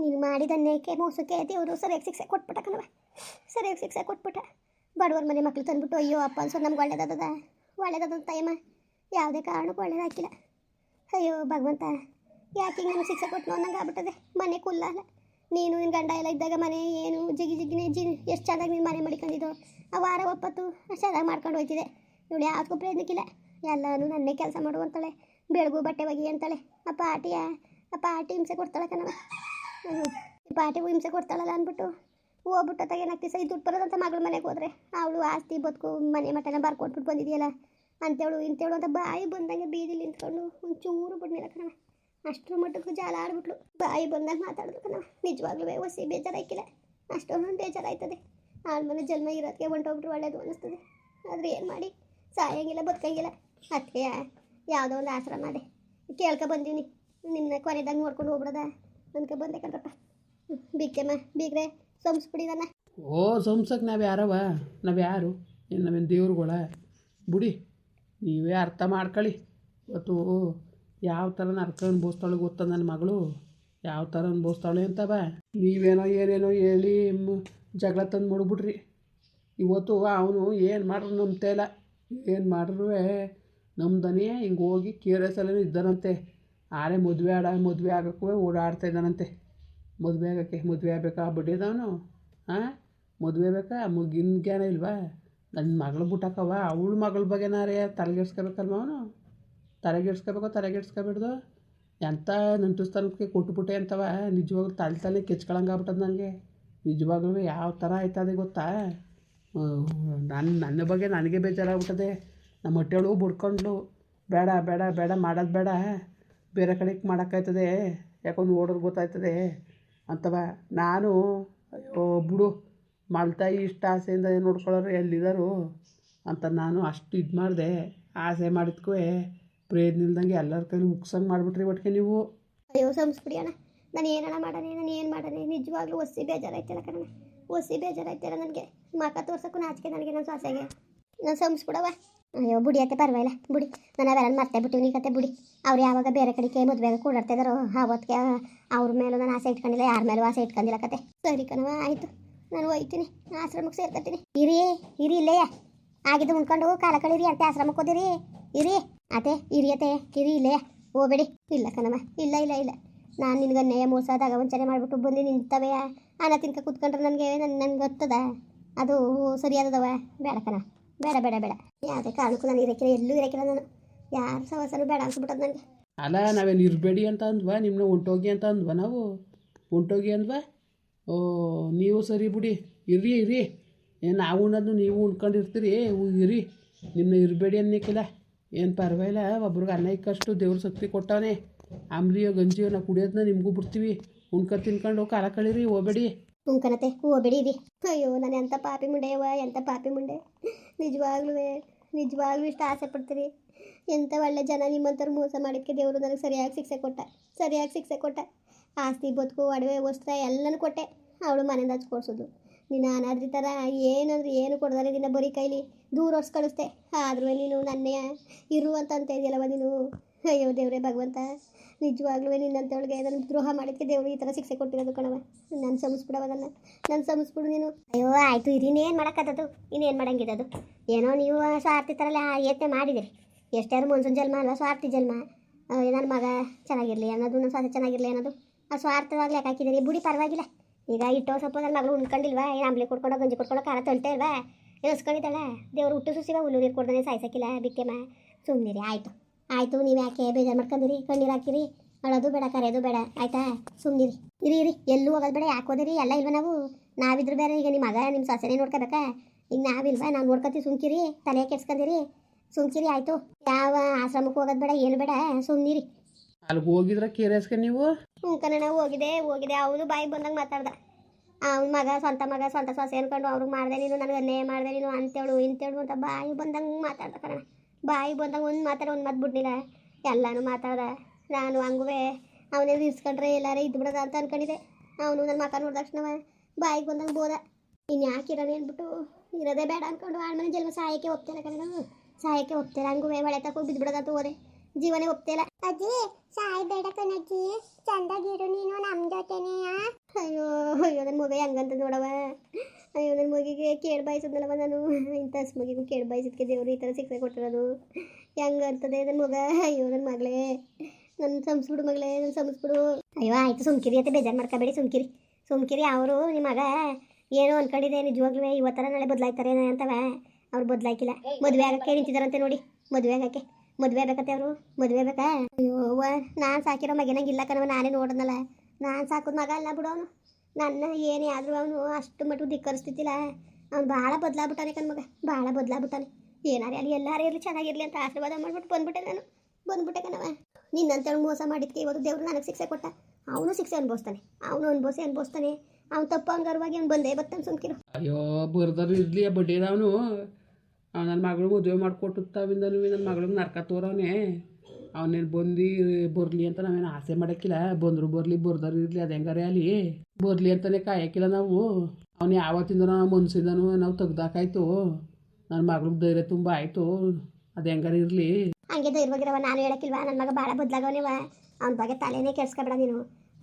ನೀನು ಮಾಡಿದನ್ನೇಕೆ ಮೋಸಕ್ಕೆ ದೇವರು ಸರಿಯಾಗಿ ಶಿಕ್ಷೆ ಕೊಟ್ಬಿಟ್ಟ ಕಣವ. ಸರಿಯಾಗಿ ಶಿಕ್ಷೆ ಕೊಟ್ಬಿಟ್ಟ. ಬಡವ್ರ ಮನೆ ಮಕ್ಳು ತಂದ್ಬಿಟ್ಟು ಅಯ್ಯೋ ಅಪ್ಪ ಅನ್ಸೋದು ನಮ್ಗೆ ಒಳ್ಳೇದದ ಟೈಮ ಯಾವುದೇ ಕಾರಣಕ್ಕೂ ಒಳ್ಳೇದಾಕಿಲ್ಲ. ಅಯ್ಯೋ ಭಗವಂತ ಯಾಕೆ ಹಿಂಗೆ ನನಗೆ ಶಿಕ್ಷೆ ಕೊಟ್ಟು ಅನ್ನಂಗೆ ಆಗ್ಬಿಟ್ಟದೆ. ಮನೆ ಕುಲ್ಲ ಅಲ್ಲ, ನೀನು ನಿನ್ನ ಗಂಡ ಎಲ್ಲ ಇದ್ದಾಗ ಮನೆ ಏನು ಜಿಗಿನೇ ಎಷ್ಟು ಚೆನ್ನಾಗಿ ನೀನು ಮನೆ ಮಾಡಿಕೊಂಡಿದ್ದು. ಆ ವಾರ ಒಪ್ಪತ್ತು ಚೆನ್ನಾಗಿ ಮಾಡ್ಕೊಂಡು ಹೋಯ್ತಿದೆ. ನೋಡಿ ಯಾವ್ದಕ್ಕೂ ಪ್ರಯತ್ನಕ್ಕಿಲ್ಲ. ಎಲ್ಲನೂ ನನ್ನೇ ಕೆಲಸ ಮಾಡುವಂತಾಳೆ, ಬೆಳಗು ಬಟ್ಟೆ ಒಗಿ ಅಂತಾಳೆ. ಆ ಪಾಟಿ ಹಿಂಸೆ ಕೊಡ್ತಾಳೆ ಕಣವ. ಪಾಟಿಗೂ ಹಿಂಸೆ ಕೊಡ್ತಾಳಲ್ಲ ಅಂದ್ಬಿಟ್ಟು ಹೋಗ್ಬಿಟ್ಟು ಅತ್ತಾಗ ಏನಾಗ್ತಿ ಸೈ ದುಡ್ಡು ಬರೋದಂತ ಮಗಳ ಮನೆಗೆ ಹೋದ್ರೆ ಅವಳು ಆಸ್ತಿ ಬದುಕು ಮನೆ ಮಟನ ಬರ್ಕೊಟ್ಬಿಟ್ಟು ಬಂದಿದೆಯಲ್ಲ ಅಂತೇಳು ಇಂತೇಳು ಅಂತ ಬಾಯಿ ಬಂದಂಗೆ ಬೀದಿಲಿ ನಿಂತ್ಕೊಂಡು ಒಂಚೂರು ಬಿಡ್ನಿಲ್ಲ ಕಣವ. ಅಷ್ಟರ ಮಟ್ಟಕ್ಕೂ ಜಾಲ ಆಡ್ಬಿಟ್ಲು. ಬಾಯಿ ಬಂದಾಗ ಮಾತಾಡಿದ್ರು ಕಣವ. ನಿಜವಾಗ್ಲೂ ಹೊಸಿ ಬೇಜಾರಾಯ್ಕಿಲ್ಲ, ಅಷ್ಟೊಂದು ಬೇಜಾರಾಯ್ತದೆ. ಆದ್ಮೇಲೆ ಜನ್ಮ ಇರೋದಕ್ಕೆ ಹೊಂಟೋಗ್ಬಿಟ್ರು ಒಳ್ಳೇದು ಅನ್ನಿಸ್ತದೆ. ಆದರೆ ಏನು ಮಾಡಿ ಸಾಯಂಗಿಲ್ಲ ಬದುಕಂಗಿಲ್ಲ. ಅದಕ್ಕೆ ಯಾವುದೋ ಒಂದು ಆಶ್ರಮ ಅದೇ ಕೇಳ್ಕೊ ಬಂದೀನಿ. ನಿಮ್ಮನ್ನ ಕೊನೆದಾಗ ನೋಡ್ಕೊಂಡು ಹೋಗ್ಬಿಡೋದ ಅನ್ಕೊ ಬಂದೆ ಕಣ್ರಪ್ಪ. ಬಿಕ್ಕೆಮ್ಮ ಬೀಗ್ರೆ ಸೋಮ್ಸ್ಬಿಡಿದನ್ನ. ಓ ಸೋಮ್ಸಕ್ಕೆ ನಾವು ಯಾರವ? ನಾವು ಯಾರು? ಏನು ನಾವೇನು ದೇವ್ರುಗಳ? ಬಿಡಿ, ನೀವೇ ಅರ್ಥ ಮಾಡ್ಕೊಳ್ಳಿ. ಇವತ್ತು ಯಾವ ಥರ ನರ್ಕ ಅನ್ಭವಿಸ್ತಾಳೆ ಗೊತ್ತ ನನ್ನ ಮಗಳು, ಯಾವ ಥರ ಅನ್ಭವಿಸ್ತಾಳೆ ಅಂತವ. ನೀವೇನೋ ಏನೇನೋ ಹೇಳಿ ಜಗಳ ತಂದು ಮಾಡ್ಬಿಡ್ರಿ. ಇವತ್ತು ಅವನು ಏನು ಮಾಡ್ರು ನಂಬ್ತಾ ಇಲ್ಲ. ಏನು ಮಾಡ್ರೂ ನಮ್ದನೇ ಹಿಂಗೆ ಹೋಗಿ ಕೇರಸಲ್ಲೇ ಇದ್ದಾನಂತೆ. ಆರೆ ಮದುವೆ ಆಗೋಕ್ಕೂ ಓಡಾಡ್ತಾ ಇದ್ದಾನಂತೆ. ಮದುವೆ ಆಗಬೇಕಾ ಬಿಟ್ಟಿದ್ದವನು? ಹಾಂ, ಮದುವೆ ಬೇಕಾ? ಮುಗಿನ ಜ್ಞಾನ ಇಲ್ವಾ? ನನ್ನ ಮಗಳು ಬಿಟ್ಟಾಕವ. ಅವಳ ಮಗಳ ಬಗ್ಗೆನಾರೇ ತಲೆಗೆಡ್ಸ್ಕೋಬೇಕಲ್ವ ಅವನು? ತಲೆಗೆಡ್ಸ್ಕೊಬಿಡ್ದು. ಎಂಥ ನಂಟುಸ್ಥಾನಕ್ಕೆ ಕೊಟ್ಬಿಟ್ಟೆ ಅಂತವ. ನಿಜವಾಗ್ಲೂ ತಲೆ ಕೆಚ್ಕೊಳಂಗಾಗ್ಬಿಟ್ಟದ ನನಗೆ. ನಿಜವಾಗ್ಲೂ ಯಾವ ಥರ ಆಯ್ತದೆ ಗೊತ್ತಾ? ನನ್ನ ಬಗ್ಗೆ ನನಗೆ ಬೇಜಾರಾಗ್ಬಿಟ್ಟದೆ. ನಮ್ಮ ಹೊಟ್ಟೆಳು ಬಿಡ್ಕೊಂಡ್ಲು. ಬೇಡ ಬೇಡ ಬೇಡ ಮಾಡೋದು ಬೇಡ, ಬೇರೆ ಕಡೆಗೆ ಮಾಡೋಕ್ಕಾಯ್ತದೆ, ಯಾಕೋ ನೋಡೋರು ಗೊತ್ತಾಯ್ತದೆ ಅಂತವ. ನಾನು ಅಯ್ಯೋ ಬಿಡು, ಮಲ್ತಾಯಿ ಇಷ್ಟು ಆಸೆಯಿಂದ ನೋಡ್ಕೊಳ್ಳೋರು ಎಲ್ಲಿದ್ದಾರು ಅಂತ ನಾನು ಅಷ್ಟು ಇದು ಮಾಡಿದೆ. ಆಸೆ ಮಾಡಿದ್ಕೂ ಪ್ರಯೋಜನ ಇಲ್ದಂಗೆ ಎಲ್ಲರ ಕೈಲಿ ಮುಗ್ಸಂಗೆ ಮಾಡಿಬಿಟ್ರಿ ಒಟ್ಟಿಗೆ ನೀವು. ಅಯ್ಯೋ ಸಂಸ್ಬಿಡಿ ಅಣ್ಣ, ನಾನು ಏನಣ್ಣ ಮಾಡನೆ ನಿಜವಾಗ್ಲೂ ಹೊಸಿ ಬೇಜಾರಾಯ್ತಲ್ಲ ಕಣ. ಹೊಸಿ ಬೇಜಾರಾಯ್ತಲ್ಲ ನನಗೆ. ಮಕ್ಕ ತೋರ್ಸೋಕ್ಕೂ ನಾಚಿಕೆ ನನಗೆ, ನನ್ನ ಸೊಸೆಗೆ. ನಾನು ಸಂಸ್ಬಿಡವ. ಅಯ್ಯೋ ಬುಡಿ ಅತ್ತೆ ಪರವಾಗಿಲ್ಲ ಬುಡಿ, ನಾನು ಅವೆಲ್ಲ ಮರ್ತೇ ಬಿಟ್ಟಿವಿ. ನೀ ಕತೆ ಬುಡಿ. ಅವ್ರು ಯಾವಾಗ ಬೇರೆ ಕಡೆಗೆ ಮದುವೆಗೆ ಕೂಡಾಡ್ತಾ ಇದ್ದಾರೋ ಆವತ್ತಿಗೆ ಅವ್ರ ಮೇಲೂ ನಾನು ಆಸೆ ಇಟ್ಕೊಂಡಿಲ್ಲ, ಯಾರ ಮೇಲೂ ಆಸೆ ಇಟ್ಕೊಂಡಿಲ್ಲ ಕತೆ. ಸರಿ ಕಣವ, ಆಯಿತು, ನಾನು ಹೋಯ್ತೀನಿ, ಆಶ್ರಮಕ್ಕೆ ಸೇರ್ಕೊತೀನಿ. ಇರಿ ಇಲ್ಲೇಯ ಆಗಿದ್ದು ಉಣ್ಕೊಂಡು ಕಾಲ ಕಳೀರಿ ಅಂತ ಆಶ್ರಮಕ್ಕೆ ಹೋದಿರಿ. ಇರಿ ಅತ್ತೆ ಇರಿಯತ್ತೆ ಇರಿ ಇಲ್ಲೇಯ, ಹೋಗ್ಬೇಡಿ. ಇಲ್ಲ ಕಣವ, ಇಲ್ಲ ನಾನು ನಿನ್ಗನ್ನೆಯ ಮೋಸದಾಗ ವಂಚನೆ ಮಾಡಿಬಿಟ್ಟು ಬಂದು ನಿಂತವೆ ಅನ್ನ ತಿನ್ಕ ಕೂತ್ಕೊಂಡ್ರೆ ನನಗೆ ಗೊತ್ತದ ಅದು ಸರಿಯಾದದವ. ಬೇಡ ಕಣ, ಬೇಡ ಯಾವುದೇ ಕಾರಣಕ್ಕೂ ನಾನು ಎಲ್ಲೂ ಇರಕ್ಕಿಲ್ಲ. ನಾನು ಯಾರ ಸವಾಸನೂ ಬೇಡ ಅನ್ಸ್ಬಿಟ್ಟದ ನನಗೆ. ಅಲ್ಲ, ನಾವೇನು ಇರಬೇಡಿ ಅಂತ ಅಂದ್ವಾ? ನಿಮ್ಮನ್ನ ಹೊಂಟೋಗಿ ಅಂತ ಅಂದ್ವಾ? ನಾವು ಹೊಂಟೋಗಿ ಅಂದ್ವಾ? ಓ ನೀವು ಸರಿ ಬಿಡಿ, ಇರಿ ಏನು ನಾವು ಉಣ್ಣೋದು ನೀವು ಉಣ್ಕೊಂಡಿರ್ತೀರಿ. ಇರಿ, ನಿಮ್ಮನ್ನ ಇರಬೇಡಿ ಅನ್ನಕ್ಕಿಲ್ಲ, ಏನು ಪರವಾಗಿಲ್ಲ. ಒಬ್ರಿಗೆ ಅನ್ನ ಇಕ್ಕಷ್ಟು ದೇವ್ರ ಶಕ್ತಿ ಕೊಟ್ಟವನೇ. ಆಮ್ಲಿಯೋ ಗಂಜಿಯೋ ನಾವು ಕುಡಿಯೋದನ್ನ ನಿಮಗೂ ಬಿಡ್ತೀವಿ. ಉಣ್ಕೊಂಡು ತಿನ್ಕೊಂಡು ಕಾಲ ಕಳೀರಿ, ಹೋಗ್ಬೇಡಿ. ಉಣ್ಕನತೆ ಹೋಗ್ಬೇಡಿ ಇರಿ. ಅಯ್ಯೋ ನಾನು ಎಂಥ ಪಾಪಿ ಮುಂಡೆ. ನಿಜವಾಗ್ಲೂ ಇಷ್ಟು ಆಸೆ ಪಡ್ತೀರಿ. ಎಂಥ ಒಳ್ಳೆ ಜನ ನಿಮ್ಮಂಥವ್ರು ಮೋಸ ಮಾಡೋಕ್ಕೆ ದೇವರು ನನಗೆ ಸರಿಯಾಗಿ ಶಿಕ್ಷೆ ಕೊಟ್ಟ. ಆಸ್ತಿ ಬದುಕು ಒಡವೆ ವಸ್ತ್ರ ಎಲ್ಲನೂ ಕೊಟ್ಟೆ. ಅವಳು ಮನೆಯಿಂದ ಹಚ್ಕೊಡ್ಸೋದು. ನೀನು ಅನಾದ್ರಿ ಥರ ಏನು ಕೊಡ್ದಾರೆ ನಿನ್ನ ಬರೀ ಕೈಲಿ ದೂರ ಹೊರ್ಸ್ ಕಳಿಸ್ದೆ. ಆದ್ರೂ ನೀನು ನನ್ನೇ ಇರು ಅಂತ ಇದೆಯಲ್ಲವ ನೀನು. ಅಯ್ಯೋ ದೇವರೇ ಭಗವಂತ, ನಿಜವಾಗ್ಲೂ ನಿನ್ನಂಥವಳಿಗೆ ನನಗೆ ದ್ರೋಹ ಮಾಡಿದ್ದಕ್ಕೆ ದೇವರು ಈ ಥರ ಶಿಕ್ಷೆ ಕೊಟ್ಟಿರೋದು ಕಣವ. ನಾನು ಸಂಸ್ಬಿಡು ನೀನು. ಅಯ್ಯೋ ಆಯಿತು ಇರಿ, ಇನ್ನೇನು ಮಾಡೋಕ್ಕದ್ದು, ಇನ್ನೇನು ಮಾಡೋಂಗಿದ್ದದು. ಏನೋ ನೀವು ಸ್ವಾರ್ಥಿ ಥರ ಯತ್ನೆ ಮಾಡಿದಿರಿ. ಎಷ್ಟಾರು ಮನ್ಸೂನ್ ಜನ್ಮ ಅಲ್ವಾ, ಸ್ವಾರ್ಥಿ ಜನ್ಮ. ನನ್ನ ಮಗ ಚೆನ್ನಾಗಿರಲಿ ಅನ್ನೋದು, ನನ್ನ ಸ್ವಾರ್ಥ ಚೆನ್ನಾಗಿರಲಿ ಅನ್ನೋದು ಆ ಸ್ವಾರ್ಥವಾಗ್ಲಿ ಯಾಕೆ ಹಾಕಿದ್ದೀರಿ. ಬುಡಿ ಪರವಾಗಿಲ್ಲ. ಈಗ ಇಟ್ಟೋ ಸ್ವಲ್ಪ ನನ್ನ ಮಗಳು ಉಣ್ಕೊಂಡಿಲ್ವಾ, ಏನು ಅಂಬ್ಲಿ ಕೊಡ್ಕೊಂಡು ಗಂಜಿ ಕೊಡ್ಕೊಂಡು ಖಾರ ತೊಳ್ತಾ ಇಲ್ವಾ, ಎಸ್ಕೊಂಡಿದ್ದಾಳ. ದೇವ್ರು ಹುಟ್ಟು ಸುಸಿವ ಹುಲ್ಲು ನೀರು ಕೊಡ್ದಾನೆ ಸಾಯ್ಸಕ್ಕಿಲ್ಲ. ಬಿಕ್ಕೆಮ್ಮ ಸುಮ್ಮನಿರಿ. ಆಯಿತು ನೀವು ಯಾಕೆ ಬೇಜಾರು ಮಾಡ್ಕೊಂಡಿರಿ, ಕಣ್ಣೀರು ಹಾಕಿರಿ, ಅಳೋದು ಬೇಡ, ಕರೆಯೋದು ಬೇಡ, ಆಯಿತಾ? ಸುಮ್ಮನಿರಿ. ಇರಿ ಎಲ್ಲೂ ಹೋಗೋದು ಬೇಡ. ಯಾಕೆ ಹೋದಿರಿ? ಎಲ್ಲ ಇಲ್ವ ನಾವಿದ್ರು ಬೇರೆ. ಈಗ ನಿಮ್ಮ ಮಗ ನಿಮ್ಮ ಸೊಸೆನೇ ನೋಡ್ಕೋಬೇಕಾ? ಈಗ ನಾವಿಲ್ವಾ, ನಾವು ನೋಡ್ಕೊತೀವಿ. ಸುಮ್ಕಿರಿ, ತಲೆ ಕೆಡ್ಸ್ಕೊಂಡಿರಿ, ಸುಮ್ಕಿರಿ. ಆಯಿತು, ಯಾವ ಆಶ್ರಮಕ್ಕೆ ಹೋಗೋದು ಬೇಡ, ಏನು ಬೇಡ, ಸುಮ್ಮನಿರಿ. ಅಲ್ಲಿಗೆ ಹೋಗಿದ್ರೆ ಕೇರಸ್ಕ ನೀವು? ಕನ್ನಡ ಹೋಗಿದೆ. ಅವನು ಬಾಯಿ ಬಂದಂಗೆ ಮಾತಾಡ್ದ. ಅವ್ನ ಮಗ ಸ್ವಂತ ಸೊಸೆ ಅನ್ಕೊಂಡು ಅವ್ರಿಗೆ ಮಾಡಿದೆ ನೀನು, ನನಗೆ ಅನ್ಯಾಯ ಮಾಡಿದೆ ನೀನು ಅಂತೇಳು ಇಂತೇಳು ಅಂತ ಬಾಯಿ ಬಂದಂಗೆ ಮಾತಾಡ್ದ ಕಣ. ಬಾಯಿ ಬಂದಂಗೆ ಒಂದು ಮಾತು ಬಿಡ್ನಿಲ್ಲ, ಎಲ್ಲನೂ ಮಾತಾಡ್ದ. ನಾನು ಹಂಗುವೆ ಅವನೇ ಇಸ್ಕೊಂಡ್ರೆ ಎಲ್ಲಾರೇ ಇದ್ಬಿಡೋದ ಅಂತ ಅನ್ಕೊಂಡಿದ್ದೆ. ಅವನು ನನ್ನ ಮಕ್ಕ ನೋಡಿದ ತಕ್ಷಣ ಬಾಯಿಗೆ ಬಂದಂಗೆ ಬೋದ. ಇನ್ನು ಯಾಕಿರೋಣ ಅಂದ್ಬಿಟ್ಟು ಇರೋದೇ ಬೇಡ ಅಂದ್ಕೊಂಡು ಆಳ್ಮನೆ ಜನ್ಮ ಸಾಯಕ್ಕೆ ಒಪ್ತೇನೆ ಕಣ. ಹಂಗುವೆ ಮಳೆ ತಕೊಂಡು ಬಿದ್ದುಬಿಡೋದಂತ ಹೋದೆ. ಜೀವನೇ ಒಪ್ತಿಲ್ಲ. ಅಜ್ಜಿ ಸಾಯ್ ಬೇಡ ಕಣಜ್ಜಿ, ಚಂದಾಗಿರು ನೀನು ನಮ್ಮ ಜೊತೆನೇ. ಅಯ್ಯೋ ಅಯ್ಯೋ ನನ್ನ ಮಗ ಹೆಂಗಂತ ನೋಡವ. ಅಯ್ಯೋ ನನ್ನ ಮಗಿಗೆ ಕೇಳಿ ಬಾಯಿಸಿದ್ನಲ್ಲವ ನಾನು. ಇಂಥ ಮಗಿಗೂ ಕೇಳಿ ಬಾಯಿಸಿದ್ಕೆ ದೇವರು ಈ ಥರ ಶಿಕ್ಷೆ ಕೊಟ್ಟಿರೋದು ಹೆಂಗರ್ತದೆ ನನ್ನ ಮಗ. ಅಯ್ಯೋ ನನ್ನ ಮಗಳೇ, ನನ್ನ ಸಂಸ್ಬಿಡು ಮಗಳೇ, ನನ್ನ ಸಂಸ್ಬಿಡು. ಅಯ್ಯೋ ಆಯಿತು ಸುಮ್ಕಿರಿ ಅಂತ ಬೇಜಾರು ಮಾಡ್ಕೋಬೇಡಿ, ಸುಮ್ಕಿರಿ. ಅವರು ನಿಮ್ಮ ಮಗ ಏನೋ ಅನ್ಕೊಂಡಿದೆ ನಿಜವಾಗ್ಲೂ ಇವತ್ತರ ನಾಳೆ ಬದಲಾಯ್ತಾರೆ ಅಂತವ. ಅವ್ರು ಬದಲಾಯ್ಕಿಲ್ಲ. ಮದುವೆ ಆಗಕ್ಕೆ ನಿಂತಿದ್ದಾರಂತೆ ನೋಡಿ. ಮದುವೆ ಬೇಕತ್ತೆ ಅವರು. ಮದುವೆ ಬೇಕಾ? ಅಯ್ಯೋ ನಾನು ಸಾಕಿರೋ ಮಗನಾಗಿಲ್ಲ ಕಣವ. ನಾನೇ ನೋಡಿದ್ನಲ್ಲ, ನಾನು ಸಾಕೋದು ಮಗ ಅಲ್ಲ ಬಿಡು ಅವನು. ನನ್ನ ಏನೇ ಆದರೂ ಅವನು ಅಷ್ಟು ಮಟ್ಟಿಗೆ ಧಿಕ್ಕರಿಸ್ತಿದ್ದಿಲ್ಲ. ಅವ್ನು ಭಾಳ ಬದಲಾಗ್ಬಿಟ್ಟಾನೆ ಕಣ್ಮಗ, ಭಾಳ ಬದಲಾಗ್ಬಿಟ್ಟಾನೆ. ಏನಾರೇ ಅಲ್ಲಿ ಎಲ್ಲಾರೇ ಇರಲಿ ಚೆನ್ನಾಗಿರಲಿ ಅಂತ ಆಶೀರ್ವಾದ ಮಾಡ್ಬಿಟ್ಟು ಬಂದ್ಬಿಟ್ಟೆ ಕಣವ. ನಿನ್ನಂತೇಳಿ ಮೋಸ ಮಾಡಿದ್ಕೆ ಇವತ್ತು ದೇವರು ನನಗೆ ಶಿಕ್ಷೆ ಕೊಟ್ಟ. ಅವನು ಶಿಕ್ಷೆ ಅನುಭವಿಸ್ತಾನೆ. ಅವ್ನು ತಪ್ಪು ಅವ್ನಿಗೆ ಅರ್ವಾಗಿ ಅವ್ನು ಬಂದೇ ಬರ್ತಾನೆ. ಸುಮ್ಕಿರು. ಅಯ್ಯೋ ಬರ್ದರು ಇರಲಿ ಬಡ್ಡಿದವನು. ನನ್ನ ಮಗಳು ಮದುವೆ ಮಾಡಿಕೊಟ್ಟುತ್ತಾವಿಂದನೂ ನನ್ನ ಮಗಳಿಗೆ ನರ್ಕ ತೋರವನೇ. ಅವನೇನು ಬರಲಿ ಅಂತ ನಾವೇನು ಆಸೆ ಮಾಡೋಕ್ಕಿಲ್ಲ. ಬಂದರು ಬರಲಿ, ಬರ್ದರು ಇರಲಿ, ಅದು ಹೆಂಗಾರೆ ಅಲ್ಲಿ ಬರಲಿ ಅಂತಲೇ ಕಾಯೋಕ್ಕಿಲ್ಲ ನಾವು. ಅವನು ಯಾವತ್ತಿಂದ ಮನ್ಸಿಂದನೂ ನಾವು ತೆಗ್ದಾಕಾಯ್ತು. ನನ್ನ ಮಗಳಿಗೆ ಧೈರ್ಯ ತುಂಬ ಆಯಿತು. ಅದು ಹೆಂಗಾರೆ ಇರಲಿ. ಹಂಗೆ ಧೈರ್ಯವಾಗಿರವ. ನಾನು ಹೇಳಕ್ಕಿಲ್ವಾ ನನ್ನ ಮಗ ಭಾಳ ಬದಲಾಗವನೇವ. ಅವ್ನ ಬಗ್ಗೆ ತಲೆನೇ ಕೆಡ್ಸ್ಕೊಬೇಡ ನೀನು.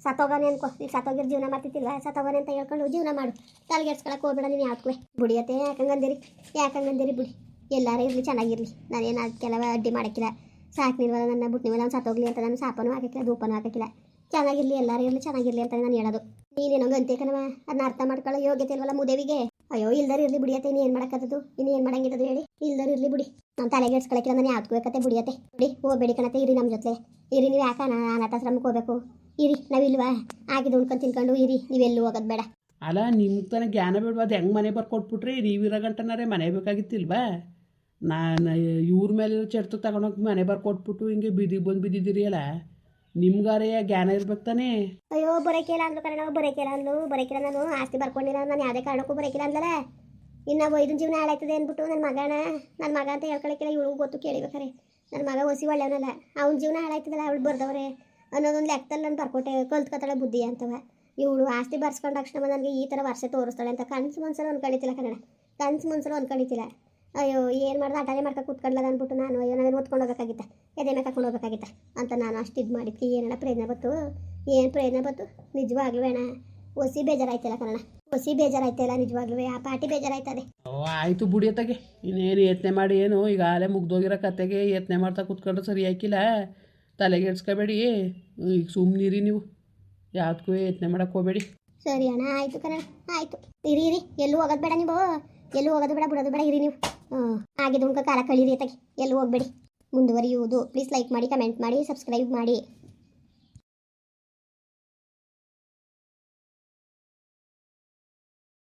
ಸತ್ತೋಗಾನೆ ಅನ್ಕೋ. ಈಗ ಸತ್ತೋಗಿರೋ ಜೀವನ ಮಾಡ್ತಿತ್ತಿಲ್ವಾ, ಸತ್ತೋಗಾನೆ ಅಂತ ಹೇಳ್ಕೊಂಡು ಜೀವನ ಮಾಡು. ತಲೆಗೆಡ್ಸ್ಕೊಳಕ್ಕೆ ಹೋಗ್ಬೇಡ ನೀನು ಯಾವ್ದಕ್ಕೂ. ಬುಡಿಯತ್ತೆ ಯಾಕಂಗಂದಿರಿ ಬಿಡಿ. ಎಲ್ಲಾರೇ ಇರಲಿ, ಚೆನ್ನಾಗಿರಲಿ. ನಾನೇನು ಕೆಲವ ಅಡ್ಡಿ ಮಾಡೋಕ್ಕಿಲ್ಲ. ಸಾಕ್ನಿಲ್ವಲ್ಲ ನನ್ನ ಬಿಟ್ಟಿನಿವಲ್ಲ ಅವ್ನು ಸತ್ತೋಗ್ಲಿ ಅಂತ ನಾನು ಶಾಪನೂ ಹಾಕಿಲ್ಲ, ಧೂಪನೂ ಹಾಕಿಲ್ಲ. ಚೆನ್ನಾಗಿರಲಿ, ಎಲ್ಲರೂ ಇರಲಿ, ಚೆನ್ನಾಗಿರಲಿ ಅಂತ ನಾನು ಹೇಳೋದು. ನೀನೇನೋ ಗಂತೆ ಕಣವ, ಅದನ್ನ ಅರ್ಥ ಮಾಡ್ಕೊಳ್ಳೋ ಯೋಗ್ಯತೆ ಇಲ್ವಲ್ಲ ಮುದೇವಿಗೆ. ಅಯ್ಯೋ ಇಲ್ದಾರ ಇರಲಿ ಬಿಡಿಯತ್ತೆ. ಇನ್ನೇನು ಮಾಡೋಕ್ಕದ್ದು, ಇನ್ನೇನು ಮಾಡಂಗಿದ್ದದು ಹೇಳಿ. ಇಲ್ದಾರ ಇರಲಿ ಬಿಡಿ. ನಾನು ತಲೆಗೆಡ್ಸ್ಕೊಳಕ್ಕಿಲ್ಲ. ನಾನು ಯಾವ್ದಕ್ಕೂ ಬೇಕತ್ತೆ ಬುಡಿಯತ್ತೆ. ಬಿಡಿ ಹೋಗ್ಬೇಡಿ ಕಣತ್ತೆ. ಇರಿ ನಮ್ಮ ಜೊತೆ ಇರಿ. ನೀವು ಯಾಕೆ ಅನಾಥಾಶ್ರಮಕ್ಕೆ ಹೋಗ್ಬೇಕು? ಇರಿ, ನಾವಿಲ್ವಾ ಆಗಿದ್ದು ಉಣ್ಕೊಂಡು ತಿನ್ಕೊಂಡು ಇರಿ. ನೀವೆಲ್ಲೂ ಹೋಗೋದು ಬೇಡ. ಅಲ್ಲ ನಿಮ್ಗೆ ತಾನೇ ಜ್ಞಾನ ಬೇಡವಾ? ಅದು ಹೆಂಗೆ ಮನೆ ಬರ್ಕೊಟ್ಬಿಟ್ರಿ? ನೀವಿರೋ ಗಂಟನಾರೇ ಮನೆ ಬೇಕಾಗಿತ್ತಿಲ್ವಾ? ನಾನು ಇವ್ರ ಮೇಲೆ ಚರ್ತು ತಗೊಂಡೋಗಿ ಮನೆ ಬರ್ಕೊಟ್ಬಿಟ್ಟು ಹಿಂಗೆ ಬಿದ್ದಿದ್ದೀರಿ ಅಲ್ಲ. ನಿಮ್ಗಾರೇ ಜ್ಞಾನ ಇರ್ಬೇಕು ತಾನೇ. ಅಯ್ಯೋ ಬರೋಕಿಲ್ಲ ಅಂದ್ಲು ಕಣ. ಬರೋಕಿಲ್ಲ ನಾನು ಆಸ್ತಿ ಬರ್ಕೊಂಡಿಲ್ಲ. ನಾನು ಯಾವುದೇ ಕಾರಣಕ್ಕೂ ಬರೋಕಿಲ್ಲ ಅಂದ್ಲಲ್ಲ. ಇನ್ನು ಇದನ್ನ ಜೀವನ ಹಾಳಾಯ್ತದೆ ಅಂದ್ಬಿಟ್ಟು ನನ್ನ ಮಗ ಅಂತ ಹೇಳ್ಕೊಳಕ್ಕಿಲ್ಲ. ಇವಳು ಗೊತ್ತು ಕೇಳಿಬೇಕಾರೆ. ನನ್ನ ಮಗ ಹೊಸಿ ಒಳ್ಳೆಯವನಲ್ಲ. ಅವ್ನ ಜೀವನ ಹಾಳಾಯ್ತದಲ್ಲ, ಅವಳು ಬರ್ದವ್ರೆ ಅನ್ನೋದೊಂದು ಲೆಕ್ಕದಲ್ಲಿ ನಾನು ಬರ್ಕೊಟ್ಟೆ. ಕಲ್ತ್ಕೊತಾಳೆ ಬುದ್ಧಿ ಅಂತವ. ಇವಳು ಆಸ್ತಿ ಬರ್ಸ್ಕೊಂಡ ತಕ್ಷಣ ನನಗೆ ಈ ಥರ ವರ್ಷ ತೋರಿಸ್ತಾಳೆ ಅಂತ ಕನ್ಸು ಮನ್ಸಲ್ಲಿ ಅಂದ್ಕೊಂಡಿದ್ದಿಲ್ಲ. ಅಯ್ಯೋ ಏನು ಮಾಡ್ದೆ, ಅಟಾನೆ ಮಾಡ್ಕೊಂಡು ಕೂತ್ಕೊಂಡ್ಲದ ಅಂದ್ಬಿಟ್ಟು ನಾನು ಅಯ್ಯೋ ನಾವೇನು ಓದ್ಕೊಂಡು ಹೋಗ್ಬೇಕಾಗಿತ್ತ, ಎದೆ ಮೇಲೆ ಕರ್ಕೊಂಡು ಹೋಗ್ಬೇಕಾಗಿತ್ತ ಅಂತ ನಾನು ಅಷ್ಟು ಇದು ಮಾಡಿದ್ಕೆ ಏನೆಲ್ಲ ಪ್ರಯತ್ನ ಬತ್ತು. ನಿಜವಾಗ್ಲೂ ಅಣ್ಣ ಹೊಸಿ ಬೇಜಾರಾಯ್ತಲ್ಲ ನಿಜವಾಗ್ಲೂ. ಆ ಪಾರ್ಟಿ ಬೇಜಾರಾಯ್ತದೆ. ಆಯಿತು ಬುಡಿಯತ್ತಾಗೆ. ಇನ್ನೇನು ಯತ್ನೆ ಮಾಡಿ ಏನು ಈಗ ಆಲೇ ಮುಗ್ದೋಗಿರೋ ಕತೆಗೆ ಯತ್ನೆ ಮಾಡ್ತಾ ಕೂತ್ಕೊಂಡ್ರೆ ಸರಿ ಹಾಕಿಲ್ಲ. ತಲೆಗೆಡ್ಸ್ಕೊಬೇಡಿ. ಈಗ ಸುಮ್ಮನಿರಿ ನೀವು, ಯಾವುದಕ್ಕೂ ಯತ್ನೆ ಮಾಡೋಕ್ಕೆ ಹೋಗಬೇಡಿ. ಸರಿ ಅಣ್ಣ, ಆಯಿತು ಕಣ, ಆಯಿತು. ಇರಿ ಎಲ್ಲೂ ಹೋಗೋದು ಬೇಡ. ನೀವು ಎಲ್ಲೂ ಹೋಗೋದು ಬೇಡ, ಬಿಡೋದು ಬೇಡ. ಇರಿ ನೀವು. ಆಗಿದ್ದು ಕಾಲ ಕಳೀರಿ ಅತ್ತಾಗೆ. ಎಲ್ಲೂ ಹೋಗಬೇಡಿ. ಮುಂದುವರಿಯುವುದು. ಪ್ಲೀಸ್ ಲೈಕ್ ಮಾಡಿ, ಕಮೆಂಟ್ ಮಾಡಿ, ಸಬ್ಸ್ಕ್ರೈಬ್ ಮಾಡಿ.